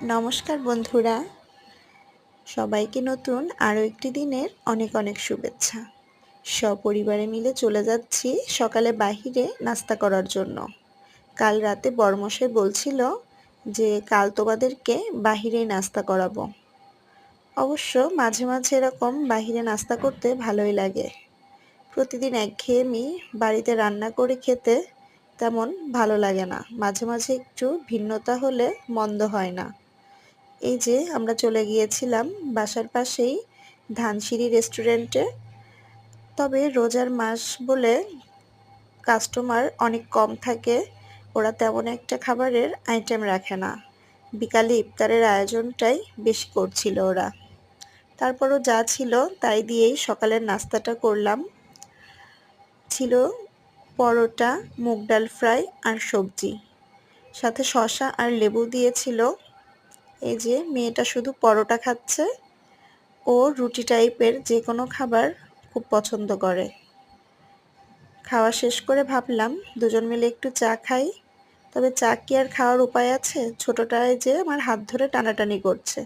নমস্কার বন্ধুরা, সবাইকে নতুন আরও একটি দিনের অনেক অনেক শুভেচ্ছা। সপরিবারে মিলে চলে যাচ্ছি সকালে বাহিরে নাস্তা করার জন্য। কাল রাতে বড়মশাই বলছিল যে কাল তোমাদেরকে বাহিরেই নাস্তা করাবো। অবশ্য মাঝে মাঝে এরকম বাহিরে নাস্তা করতে ভালোই লাগে। প্রতিদিন একঘেয়েমি বাড়িতে রান্না করে খেতে তেমন ভালো লাগে না। মাঝে মাঝে একটু ভিন্নতা হলে মন্দ হয় না। এই যে আমরা চলে গিয়েছিলাম বাসার পাশেই ধানসিঁড়ি রেস্টুরেন্টে। তবে রোজার মাস বলে কাস্টমার অনেক কম থাকে, ওরা তেমন একটা খাবারের আইটেম রাখে না। বিকালে ইফতারের আয়োজনটাই বেশি করছিল ওরা। তারপরও যা ছিল তাই দিয়েই সকালের নাস্তাটা করলাম। ছিল পরোটা, মুগ ডাল ফ্রাই আর সবজি, সাথে শসা আর লেবু দিয়েছিল। এই যে মেয়েটা শুধু পরোটা খাচ্ছে, ও রুটি টাইপের যে কোনো খাবার খুব পছন্দ করে। খাওয়া শেষ করে ভাবলাম দুজন মিলে একটু চা খাই। তবে চা কি আর খাওয়ার উপায় আছে? ছোটটায় যে আমার হাত ধরে টানাটানি করছে।